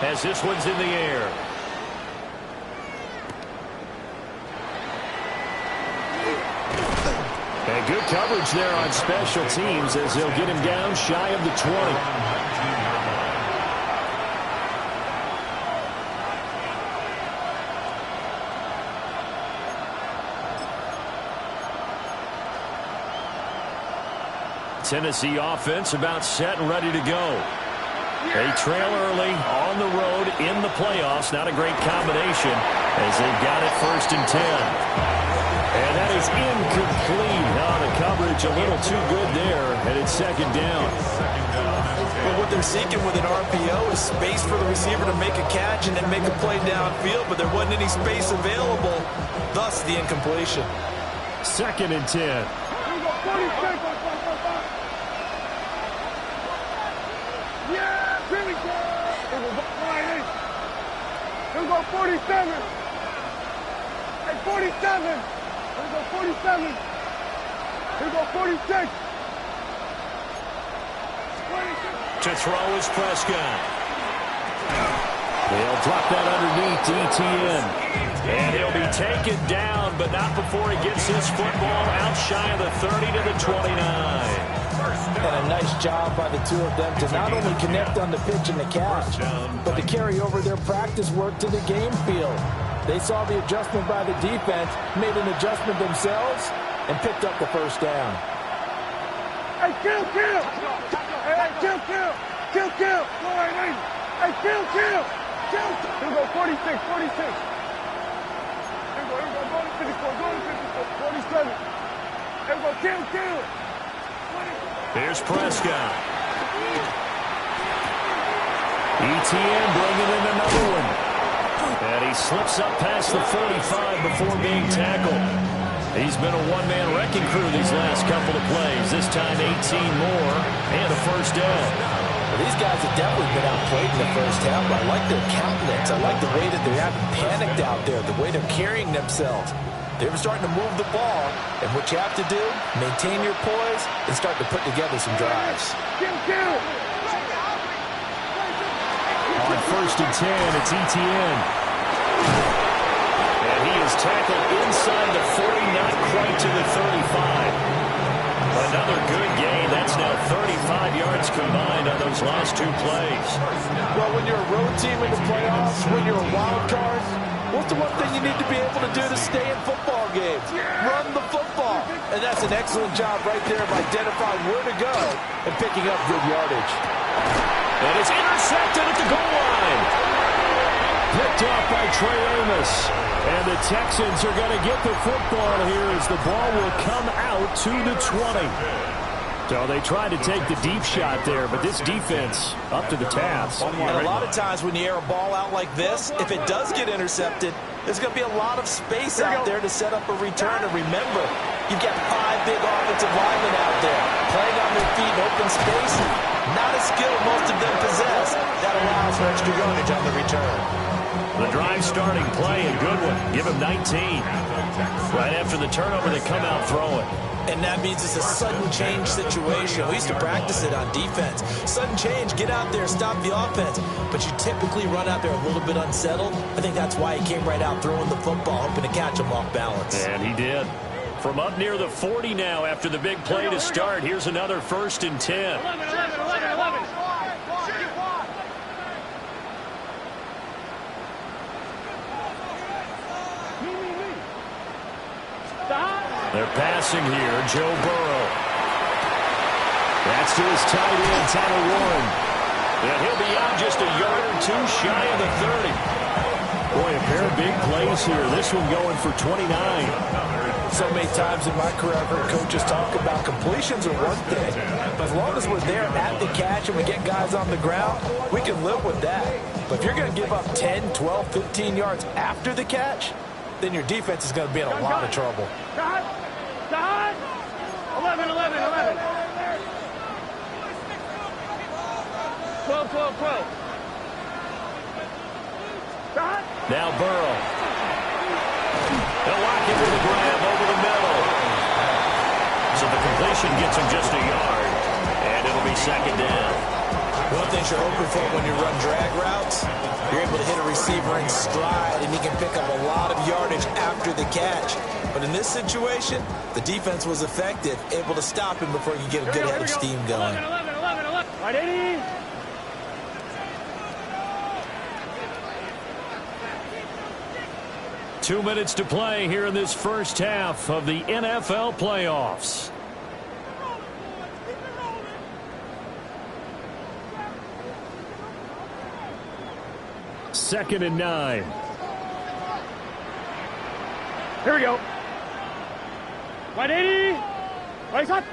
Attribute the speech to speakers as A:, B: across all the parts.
A: as this one's in the air. And good coverage there on special teams as they'll get him down shy of the 20. Tennessee offense about set and ready to go. They trail early on the road in the playoffs. Not a great combination as they've got it 1st and 10. And that is incomplete. The coverage a little too good there, and it's 2nd down.
B: But what they're seeking with an RPO is space for the receiver to make a catch and then make a play downfield, but there wasn't any space available, thus the incompletion.
A: 2nd and 10.
C: Here we go, 47. Hey, 47. Here we go, 47. Here we go, 46. 26.
A: To throw is Prescott. They'll drop that underneath to Etienne. And he'll be taken down, but not before he gets his football out shy of the 30 to the 29.
B: And a nice job by the two of them to not only connect on the pitch and the catch, but to carry over their practice work to the game field. They saw the adjustment by the defense, made an adjustment themselves, and picked up the 1st down.
C: Hey, kill! Hey, kill! Go right in. Hey, kill! Here we go, 46. Here we go, go to 54, 47. Here we go, kill!
A: Here's Prescott. Etienne bringing in another one. And he slips up past the 45 before being tackled. He's been a one-man wrecking crew these last couple of plays. This time 18 more and a 1st down.
B: Well, these guys have definitely been outplayed in the 1st half. I like their countenance. I like the way that they haven't panicked out there, the way they're carrying themselves. They were starting to move the ball, and what you have to do, maintain your poise and start to put together some drives.
A: On 1st and 10, it's Etienne. And he is tackled inside the 40, not quite to the 35. Another good gain. That's now 35 yards combined on those last 2 plays.
B: Well, when you're a road team in the playoffs, when you're a wild card, what's the one thing you need to be able to do to stay in football games? Run the football. And that's an excellent job right there of identifying where to go and picking up good yardage.
A: And it's intercepted at the goal line. Picked off by Trey Amos. And the Texans are going to get the football here as the ball will come out to the 20. So they tried to take the deep shot there, but this defense up to the task.
B: And a lot of times when you air a ball out like this, if it does get intercepted, there's going to be a lot of space out there to set up a return. And remember, you've got 5 big offensive linemen out there playing on their feet in open space. Not a skill most of them possess. That allows for extra yardage on the return.
A: The drive starting play, a good one. Give him 19. Right after the turnover, they come out throwing.
B: And that means it's a sudden change situation. We used to practice it on defense. Sudden change, get out there, stop the offense. But you typically run out there a little bit unsettled. I think that's why he came right out throwing the football, hoping to catch him off balance.
A: And he did. From up near the 40 now after the big play to start, here's another 1st and 10.
C: 11.
A: They're passing here, Joe Burrow. That's to his tight end, Tyler Warren. And he'll be out just a yard or 2 shy of the 30. Boy, a pair of big plays here. This one going for 29.
B: So many times in my career, I've heard coaches talk about completions are one thing. But as long as we're there at the catch and we get guys on the ground, we can live with that. But if you're going to give up 10, 12, 15 yards after the catch, then your defense is going to be in a lot of trouble.
C: 11. 12.
A: Now Burrow. They'll lock him with a grab over the middle. So the completion gets him just a yard. And it'll be 2nd down.
B: One thing you're hoping for when you run drag routes receiver in stride, and he can pick up a lot of yardage after the catch. But in this situation, the defense was effective, able to stop him before he could get a good head of steam going.
C: 180.
A: Two minutes to play here in this first half of the NFL playoffs. Second and 9.
C: Here we go. 180. Right shot.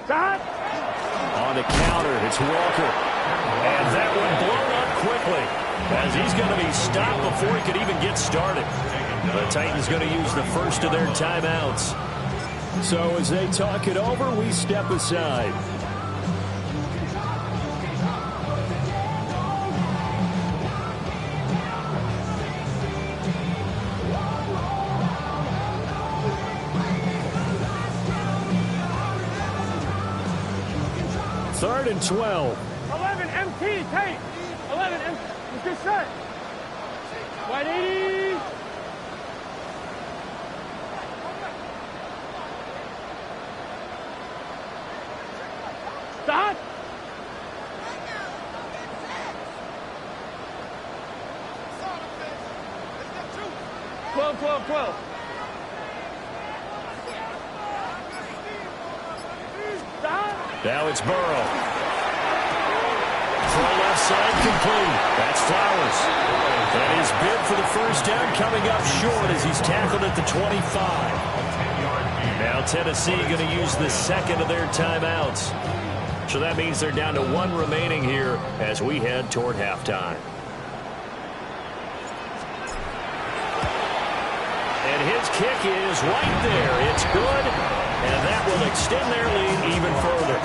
C: Shot.
A: On the counter, it's Walker. And that one blown up quickly as he's going to be stopped before he could even get started. The Titans going to use the first of their timeouts. So as they talk it over, we step aside. Third and 12.
C: 11 MT tape. 11 MT. It's good shot. 180. Stop. 12. Stop.
A: Now it's Burrow. Throw left side complete. That's Flowers. And his bid for the first down coming up short as he's tackled at the 25. Now Tennessee going to use the second of their timeouts. So that means they're down to one remaining here as we head toward halftime. And his kick is right there. It's good. And that will extend their lead even further.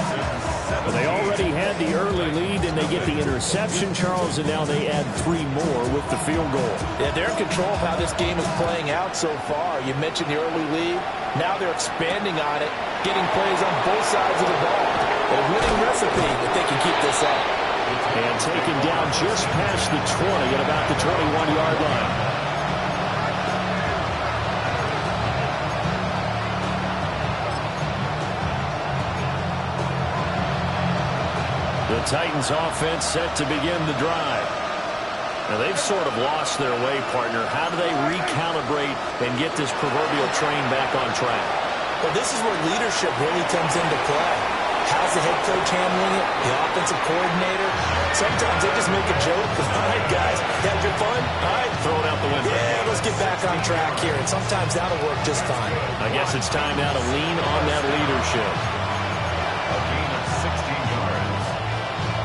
A: But they already had the early lead, and they get the interception, Charles, and now they add 3 more with the field goal.
B: Yeah, they're in control of how this game is playing out so far. You mentioned the early lead. Now they're expanding on it, getting plays on both sides of the ball. A winning recipe if they can keep this up.
A: And taken down just past the 20 at about the 21-yard line. The Titans offense set to begin the drive. Now they've sort of lost their way, partner. How do they recalibrate and get this proverbial train back on track?
B: Well, this is where leadership really comes into play. How's the head coach handling it? The offensive coordinator? Sometimes they just make a joke. All right, guys, you had your fun? All right,
A: Throw it out the window.
B: yeah, let's get back on track here. And sometimes that'll work just fine.
A: I guess it's time now to lean on that leadership.
D: A gain of 16 yards.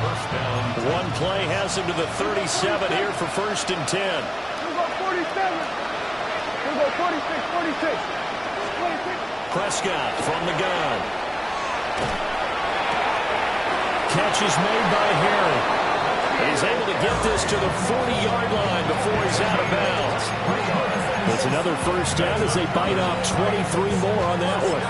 D: First down.
A: One play has him to the 37 here for first and 10.
C: Here we go 47. Here we go 46.
A: Prescott from the gun. Catch is made by Harry. He's able to get this to the 40-yard line before he's out of bounds. It's another first down as they bite off 23 more on that one.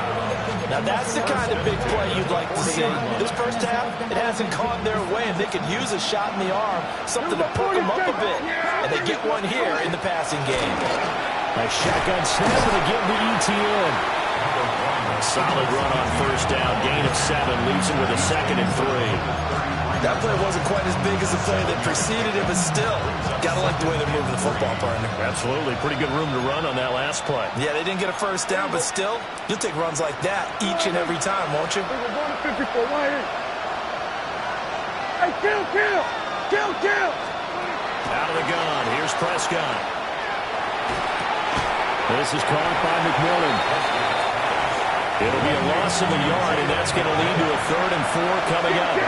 B: Now, that's the kind of big play you'd like to see. This first half, it hasn't gone their way, and they could use a shot in the arm, something to perk them up a bit. And they get one here in the passing game.
A: A shotgun snap and a give to ETN. Solid run on first down. Gain of 7 leaves him with a second and 3.
B: That play wasn't quite as big as the play that preceded it, but still, gotta like the way they're moving the football, partner.
A: Absolutely. Pretty good room to run on that last play.
B: Yeah, they didn't get a first down, but still, you'll take runs like that each and every time, won't you?
C: We're going to 54. Why ain't? Hey, kill!
A: Out of the gun. Here's Prescott. This is caught by McMillan. It'll be a loss of a yard, and that's going to lead to a 3rd and 4 coming up.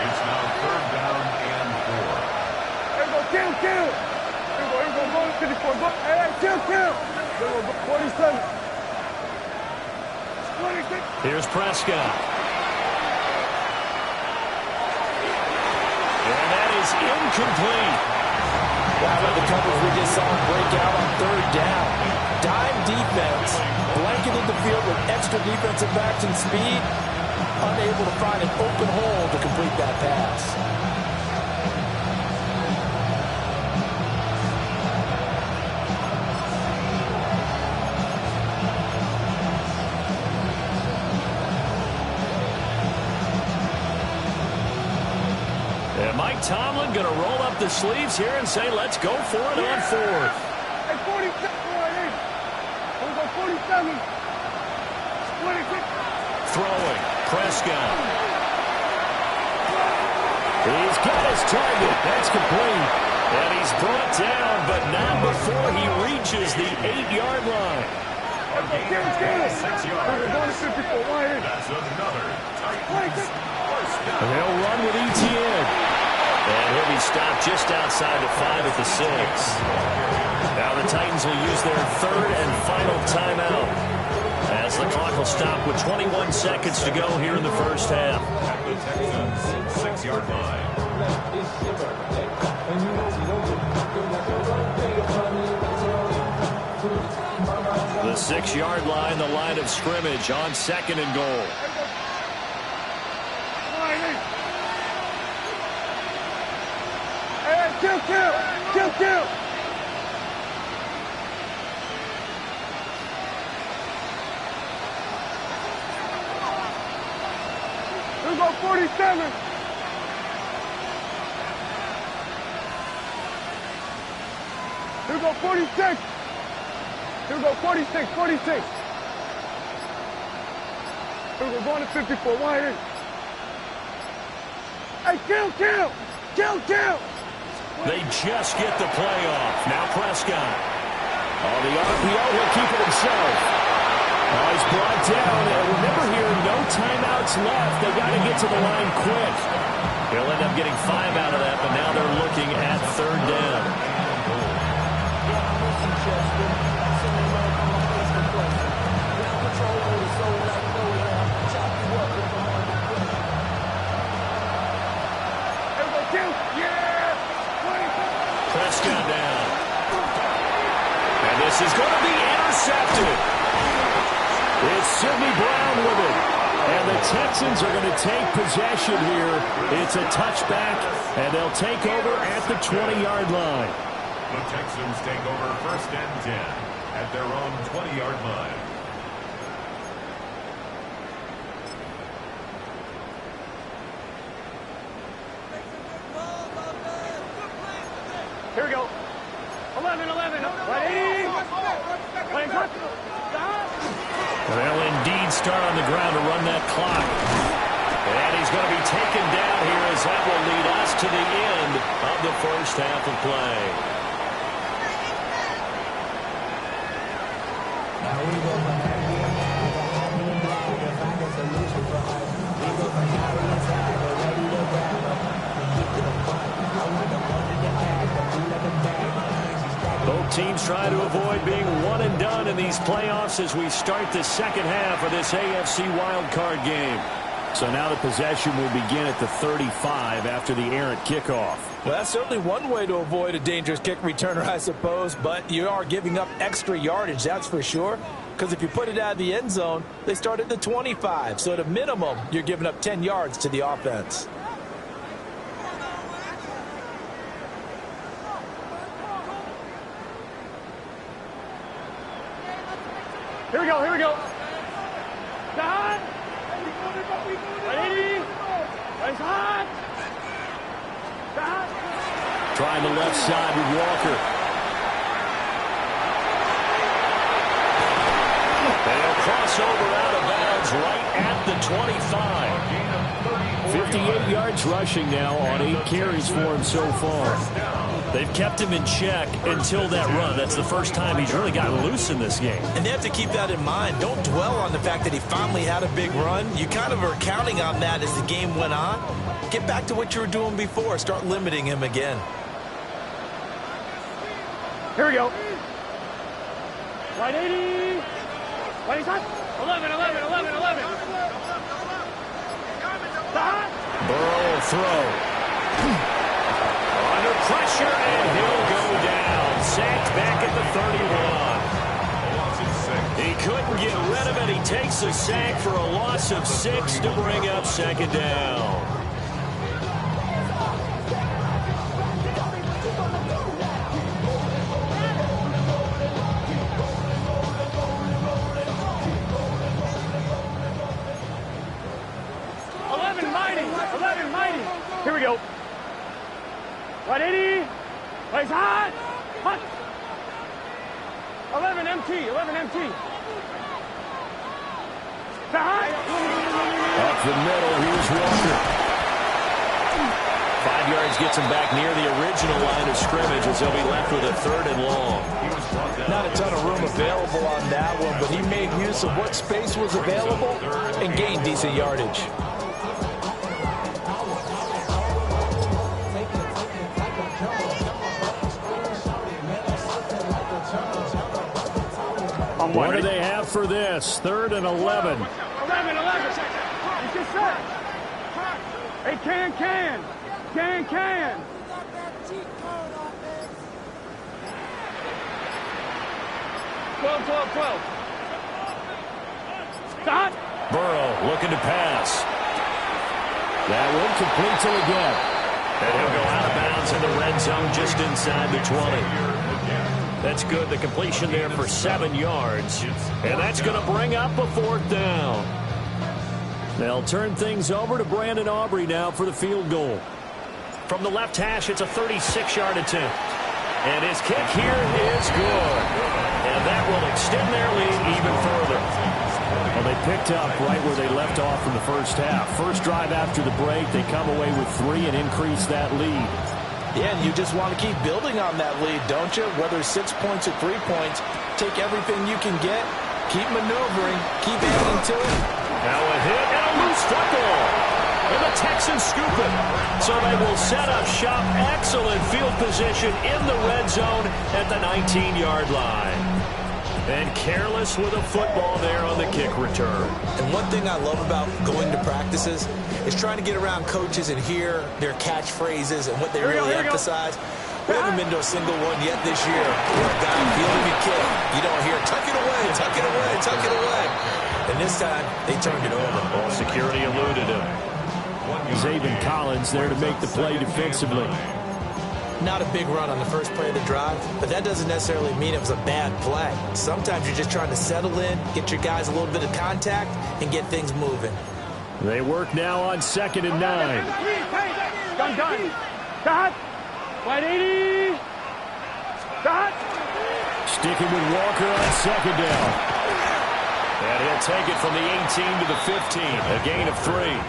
D: It's now 3rd down and 4.
C: Here we go, kill! Here we go, go to 54. Go, hey, kill! Here we go, 47. 26.
A: Here's Prescott. And that is incomplete.
B: Wow, with the coverage we just saw him break out on 3rd down. Dime defense, blanketed the field with extra defensive backs and speed, unable to find an open hole to complete that pass.
A: Tomlin going to roll up the sleeves here and say, let's go for it on fourth.
C: Hey, 47. We'll go 47. 26.
A: Throwing. Prescott. He's got his target. That's complete. And he's brought down, but not before he reaches the 8-yard line.
D: A gain of 6 yards. That's another Titans first down.
A: And they'll run with ETN. And he'll be stopped just outside the 5 at the 6. Now the Titans will use their third and final timeout as the clock will stop with 21 seconds to go here in the first half.
D: At the Texans' 6-yard line.
A: The 6-yard line, the line of scrimmage on 2nd and goal.
C: Hey, kill. We'll go 47. We'll go 46. We'll go 46. We'll go to 54. Wide in. Hey, kill.
A: They just get the play off. Now Prescott. Oh, the RPO will keep it himself. Oh, he's brought down. And remember here, no timeouts left. They got to get to the line quick. He'll end up getting 5 out of that, but now they're looking at 3rd down. Prescott down. And this is going to be intercepted. It's Sidney Brown with it. And the Texans are going to take possession here. It's a touchback, and they'll take over at the 20-yard line.
D: The Texans take over 1st and 10 at their own 20-yard line.
C: Here we go. 11. Ready?
A: They'll indeed start on the ground to run that clock. And he's going to be taken down here as that will lead us to the end of the first half of play. Both teams try to avoid being one and done in these playoffs as we start the second half of this AFC wildcard game. So now the possession will begin at the 35 after the errant kickoff.
B: Well, that's certainly one way to avoid a dangerous kick returner, I suppose, but you are giving up extra yardage, that's for sure. Because if you put it out of the end zone, they start at the 25. So at a minimum, you're giving up 10 yards to the offense.
C: Here we go. John. Ready? It's hot. John.
A: Trying the left side with Walker. They'll cross over out of bounds right at the 25. 58 yards rushing now on 8 carries for him so far. They've kept him in check until that run. That's the first time he's really gotten loose in this game.
B: And they have to keep that in mind. Don't dwell on the fact that he finally had a big run. You kind of are counting on that as the game went on. Get back to what you were doing before. Start limiting him again.
C: Here we go. Right 80. Right shot. 11.
A: Burrow will throw. Under pressure, and he'll go down. Sacked back at the 31. He couldn't get rid of it. He takes a sack for a loss of 6 to bring up 2nd down.
C: Here we go. 180. Place hot. Hot. 11 MT. 11 MT.
A: Up the middle, here's Walker. 5 yards gets him back near the original line of scrimmage as he'll be left with a 3rd and long.
B: Not a ton of room available on that one, but he made use of what space was available and gained decent yardage.
A: What do they have for this? 3rd and 11.
C: 11. It's just set. Hey, can. 12. Stop.
A: Burrow looking to pass. That one complete to again. And he'll go out of bounds in the red zone just inside the 20. That's good. The completion there for 7 yards. And that's going to bring up a 4th down. They'll turn things over to Brandon Aubrey now for the field goal. From the left hash, it's a 36-yard attempt. And his kick here is good. And that will extend their lead even further. Well, they picked up right where they left off in the first half. First drive after the break, they come away with 3 and increase that lead.
B: Yeah, and you just want to keep building on that lead, don't you? Whether 6 points or 3 points, take everything you can get, keep maneuvering, keep adding to it.
A: Now a hit and a loose football. And the Texans scoop it. So they will set up shop. Excellent field position in the red zone at the 19-yard line. And careless with a football there on the kick return.
E: And one thing I love about going to practices is trying to get around coaches and hear their catchphrases and what they really emphasize. We haven't been to a single one yet this year where a guy fielding a kick, you don't hear, tuck it away, tuck it away, tuck it away. And this time, they turned it over.
A: Ball security eluded him. Zaven Collins there to make the play defensively.
E: Not a big run on the first play of the drive, but that doesn't necessarily mean it was a bad play. Sometimes you're just trying to settle in, get your guys a little bit of contact, and get things moving.
A: They work now on 2nd and 9.
C: Done. Dot. 180. Dot.
A: Sticking with Walker on 2nd down. And he'll take it from the 18 to the 15. A gain of 3.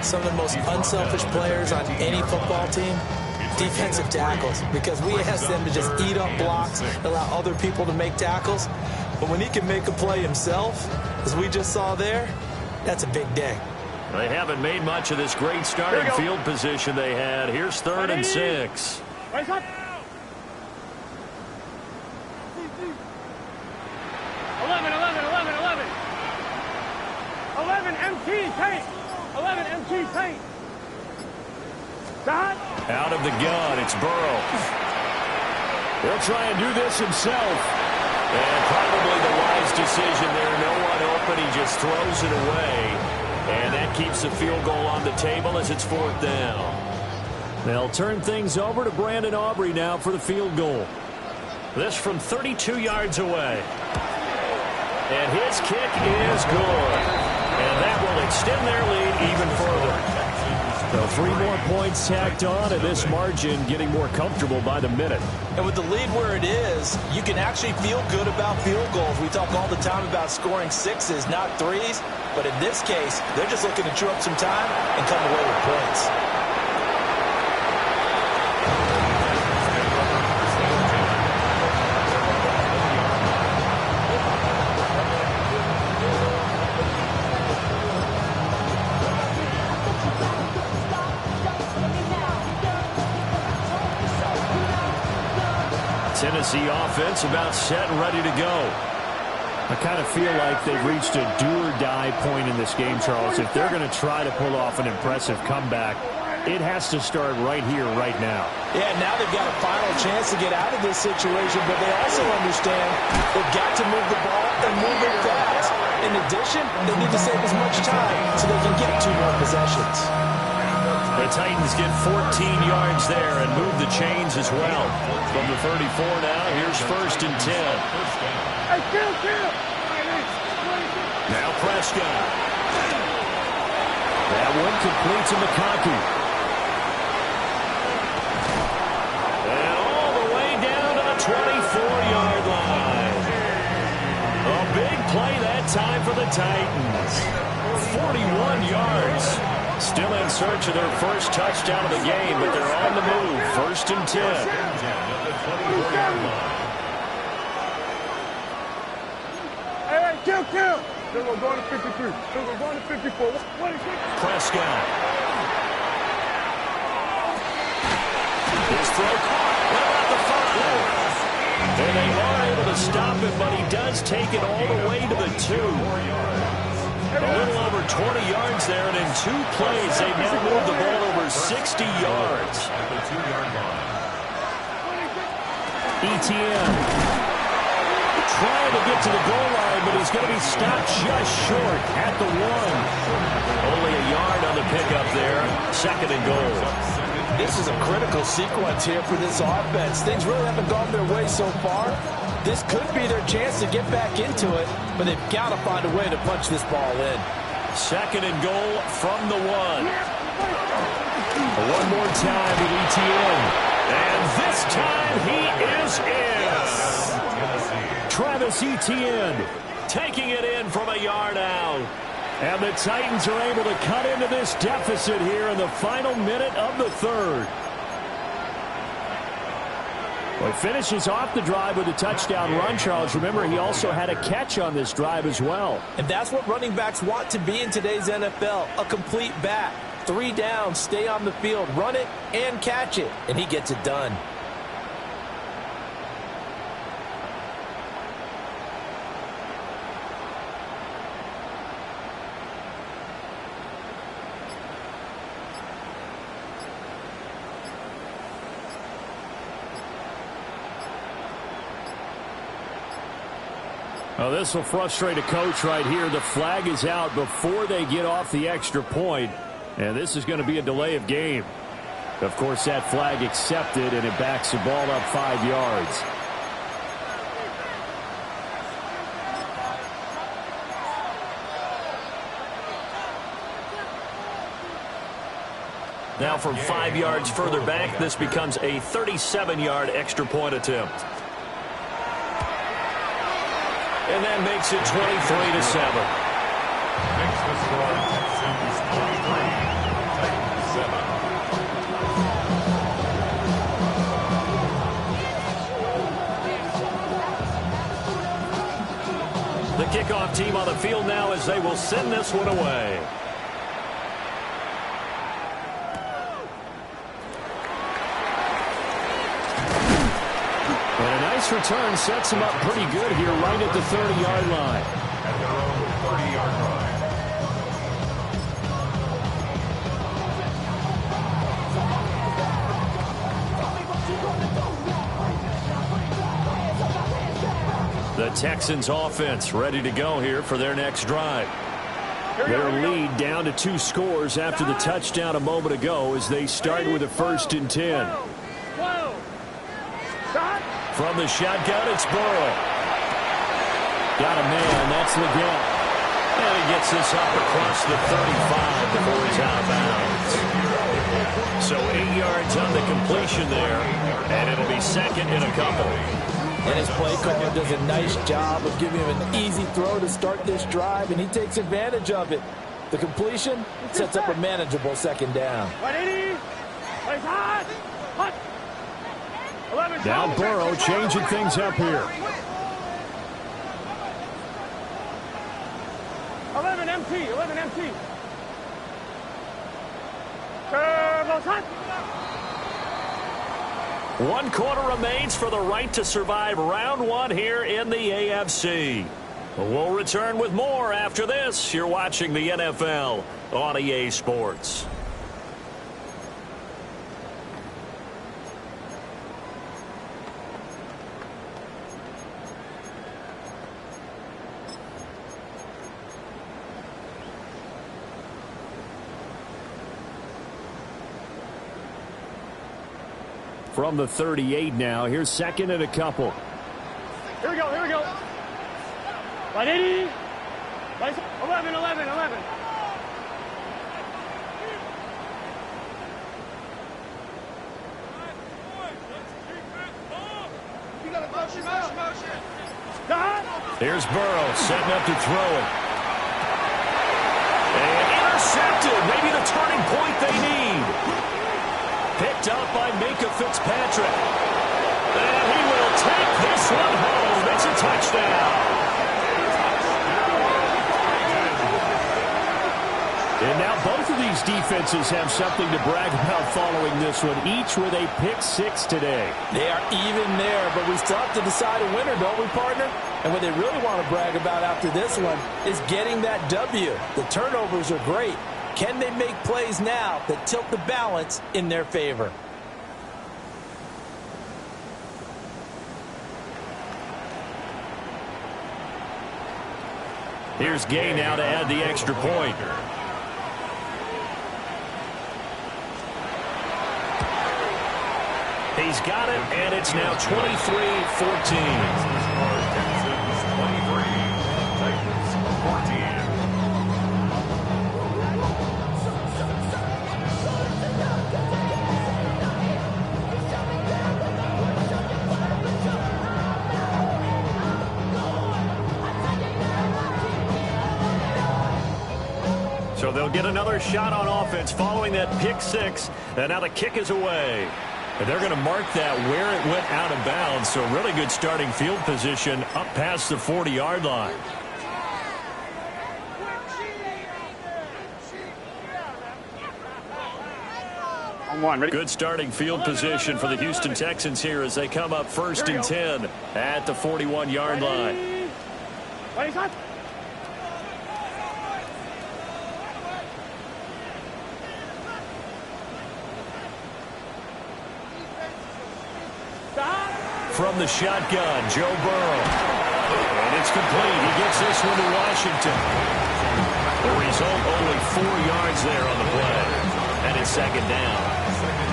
E: Some of the most unselfish players on any football team, defensive tackles, because we ask them to just eat up blocks, allow other people to make tackles. But when he can make a play himself, as we just saw there, that's a big day.
A: They haven't made much of this great starting field position they had. Here's 3rd and 6.
C: 11 MT paint. 11 MT paint. Dot.
A: Out of the gun, it's Burrow. He'll try and do this himself. And probably the wise decision there. No one open. He just throws it away. And that keeps the field goal on the table as it's 4th down. They'll turn things over to Brandon Aubrey now for the field goal. This from 32 yards away. And his kick is good. And that will extend their lead even further. So 3 more points tacked on, and this margin getting more comfortable by the minute.
B: And with the lead where it is, you can actually feel good about field goals. We talk all the time about scoring 6s, not 3s. But in this case, they're just looking to chew up some time and come away with points.
A: Tennessee offense about set and ready to go. I kind of feel like they've reached a do-or-die point in this game, Charles. If they're going to try to pull off an impressive comeback, it has to start right here, right now.
B: Yeah, now they've got a final chance to get out of this situation, but they also understand they've got to move the ball and move it fast. In addition, they need to save as much time so they can get 2 more possessions.
A: The Titans get 14 yards there and move the chains as well. From the 34 now, here's 1st and 10.
C: Hey, kill.
A: Now Prescott. That one complete to McConkey. for the Titans. 41 yards. Still in search of their first touchdown of the game, but they're on the move. 1st and 10.
C: Hey, kill. Then we're going to 53. Then we're going to 54.
A: Prescott. His throw caught. What about the 5? And they are able to stop him, but he does take it all the way to the 2. A little over 20 yards there, and in 2 plays, they've now moved the ball over 60 yards. Etienne trying to get to the goal line, but he's going to be stopped just short at the 1. Only a yard on the pickup there. 2nd and goal.
B: This is a critical sequence here for this offense. Things really haven't gone their way so far. This could be their chance to get back into it, but they've got to find a way to punch this ball in.
A: 2nd and goal from the 1. One more time with Etienne. And this time he is in. Travis Etienne taking it in from a yard out. And the Titans are able to cut into this deficit here in the final minute of the 3rd. Well, he finishes off the drive with a touchdown run, Charles. Remember, he also had a catch on this drive as well.
B: And that's what running backs want to be in today's NFL, a complete back. 3 down, stay on the field, run it, and catch it. And he gets it done.
A: Well, this will frustrate a coach right here. The flag is out before they get off the extra point, and this is going to be a delay of game. Of course, that flag accepted, and it backs the ball up 5 yards. Now from 5 yards further back, this becomes a 37-yard extra point attempt. And that makes it 23-7.
D: Makes the score Texans 23, Titans 7.
A: The kickoff team on the field now as they will send this one away. And a nice return sets him up pretty good here right at the 30-yard line.
D: At their own 30-yard line.
A: The Texans offense ready to go here for their next drive. Their lead down to 2 scores after the touchdown a moment ago as they start with a 1st and 10. From the shotgun, it's Burrow. Got a man, that's Leggett. And he gets this up across the 35 before he's out of bounds. So 8 yards on the completion there, and it'll be 2nd and a couple.
B: And his play caller does a nice job of giving him an easy throw to start this drive, and he takes advantage of it. The completion sets up a manageable 2nd down.
A: Now Burrow changing things up here.
C: 11 MT.
A: 1 quarter remains for the right to survive round 1 here in the AFC. We'll return with more after this. You're watching the NFL on EA Sports. From the 38 now, here's 2nd and a couple.
C: Here we go. 180. 11.
A: Here's Burrow setting up to throw it. intercepted. Maybe the turning point they need. Picked up by Minka Fitzpatrick. And he will take this one home. It's a touchdown. And now both of these defenses have something to brag about following this one, each with a pick six today.
B: They are even there, but we still have to decide a winner, don't we, partner? And what they really want to brag about after this one is getting that W. The turnovers are great. Can they make plays now that tilt the balance in their favor?
A: Here's Gay now to add the extra point. He's got it, and it's now 23-14.
D: Texans 23, Titans 14.
A: So they'll get another shot on offense following that pick six, and now the kick is away. And they're going to mark that where it went out of bounds. So really good starting field position up past the 40-yard line.
C: On one, ready?
A: Good starting field position for the Houston Texans here as they come up 1st and 10 at the 41-yard line.
C: Ready, son?
A: From the shotgun, Joe Burrow. And it's complete. He gets this one to Washington. The result, only 4 yards there on the play. And it's second down.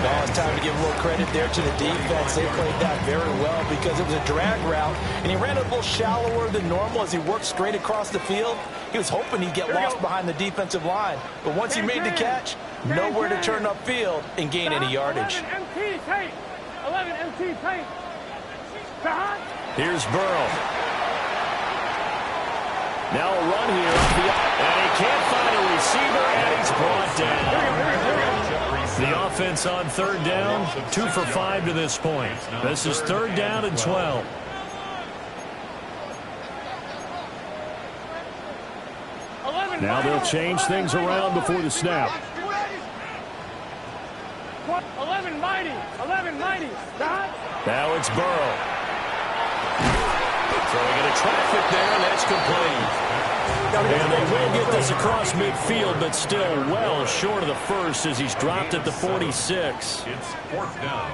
B: Now it's time to give a little credit there to the defense. They played that very well because it was a drag route, and he ran a little shallower than normal as he worked straight across the field. He was hoping he'd get lost behind the defensive line. But once he made the catch, nowhere to turn upfield and gain any yardage.
C: 11 MT tight. 11 MT tight.
A: Here's Burrow. Now a run here. And he can't find a receiver, and he's brought down. The offense on 3rd down, 2 for 5 to this point. This is 3rd down and 12. Now they'll change things around before the snap.
C: 11 mighty. 11 mighty.
A: Now it's Burrow. Throwing into traffic there, and that's complete. And they will get this across midfield, but still well short of the first as he's dropped at the 46.
D: It's 4th down.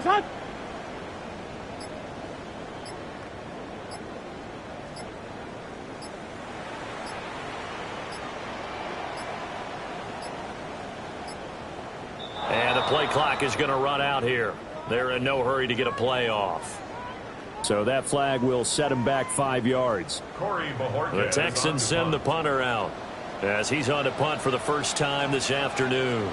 C: Son.
A: And the play clock is going to run out here. They're in no hurry to get a play off. So that flag will set him back 5 yards. The Texans send the punter out as he's on to punt for the first time this afternoon.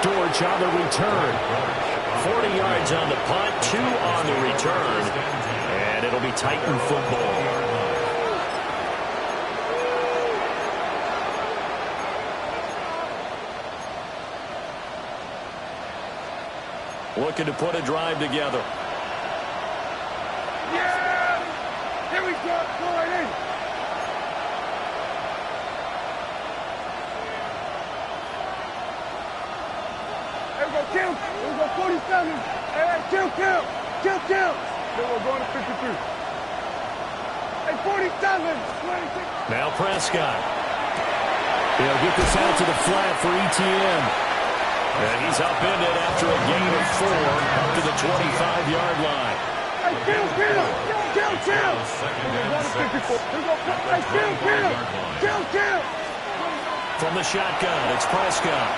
A: Dortch on the return. 40 yards on the punt, 2 on the return. And it'll be Titan football. Looking to put a drive together.
C: Yeah! Here we go. Go right in. Kill. We'll go 47. Hey, kill. Then we'll go to 53. Hey, 47. 26.
A: Now Prescott. He'll get this out to the flat for ETN. And he's upended after a gain of 4 up to the 25-yard line.
C: Hey, kill! Kill!
A: From the shotgun, it's Prescott.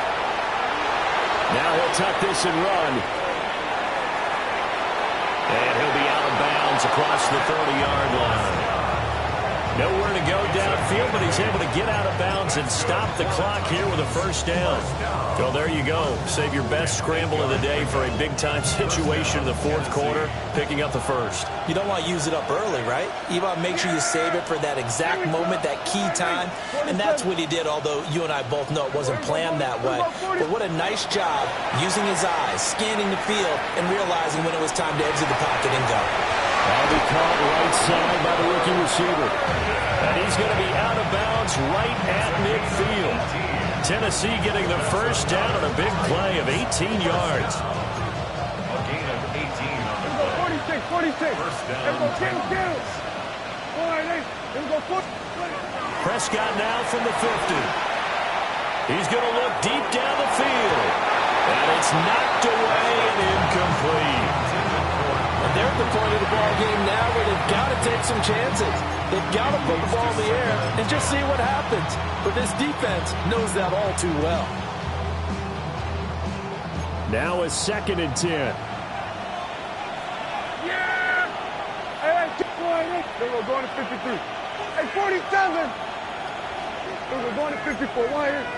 A: Now he'll tuck this and run. And he'll be out of bounds across the 30-yard line. Nowhere to go downfield, but he's able to get out of bounds and stop the clock here with a first down. So there you go. Save your best scramble of the day for a big-time situation in the fourth quarter, picking up the first.
B: You don't want to use it up early, right? You want to make sure you save it for that exact moment, that key time, and that's what he did, although you and I both know it wasn't planned that way. But what a nice job using his eyes, scanning the field, and realizing when it was time to exit the pocket and go.
A: That'll be caught right side by the rookie receiver. And he's going to be out of bounds right at midfield. Tennessee getting the first down on a big play of 18 yards.
D: A gain of 18 on the play.
C: 46. Kill. All right, here we go.
A: Prescott now from the 50. He's going to look deep down the field. And it's knocked away and incomplete.
B: And they're at the point of the ball game now where they've got to take some chances. They've got to put the ball in the air and just see what happens. But this defense knows that all too well.
A: Now a 2nd and 10.
C: Yeah! Hey, they were going to 53. Hey, 47! They were going to 54. Why here?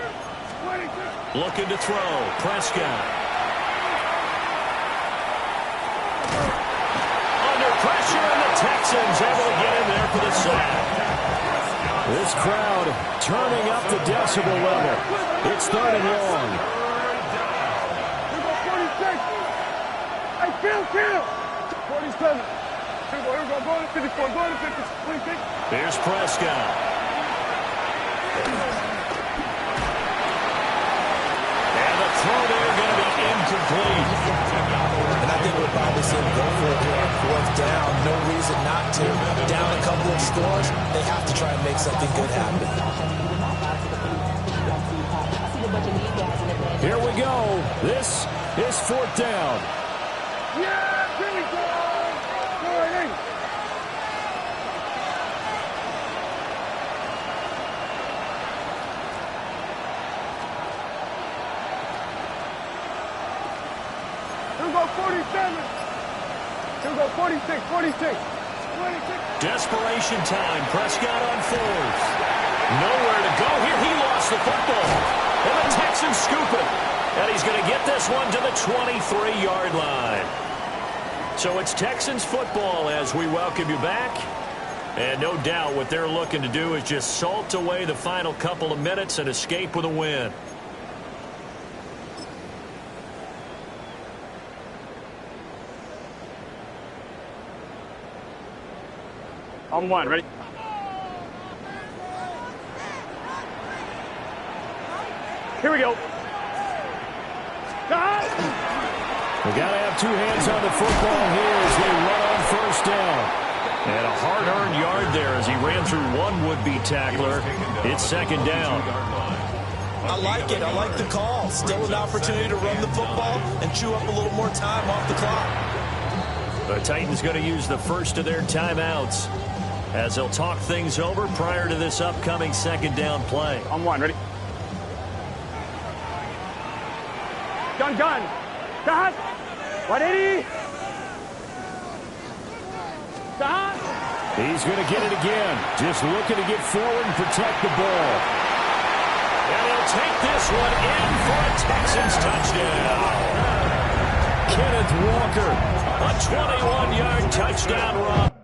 C: 22.
A: Looking to throw. Prescott. Pressure, and the Texans able to get in there for the sack. This crowd turning up the decibel level. It's 3rd and long.
C: Here go 46. Hey, kill. 47. Here we go. Going to 54. Going to 56.
A: Here's Prescott. And the throw there going to be incomplete.
B: And I think we'll probably see him go for it here on 4th down. No reason not to. Down a couple of scores, they have to try and make something good happen.
A: Here we go. This is 4th down.
C: Yeah, here we go. All right, Here we go, 47. Here we go, 46.
A: Desperation time. Prescott on 4th. Nowhere to go here. He lost the football. And the Texans scoop it. And he's going to get this one to the 23-yard line. So it's Texans football as we welcome you back. And no doubt what they're looking to do is just salt away the final couple of minutes and escape with a win.
C: On 1, ready? Here we go.
A: We got to have 2 hands on the football here as they run on 1st down. And a hard-earned yard there as he ran through one would-be tackler. It's 2nd down.
B: I like it. I like the call. Still an opportunity to run the football and chew up a little more time off the clock.
A: The Titans going to use the first of their timeouts as they'll talk things over prior to this upcoming 2nd down play.
C: On 1, ready? Gun. Stop. 180. Stop.
A: He's going to get it again. Just looking to get forward and protect the ball. And he'll take this one in for a Texans touchdown. Kenneth Walker, a 21-yard touchdown run.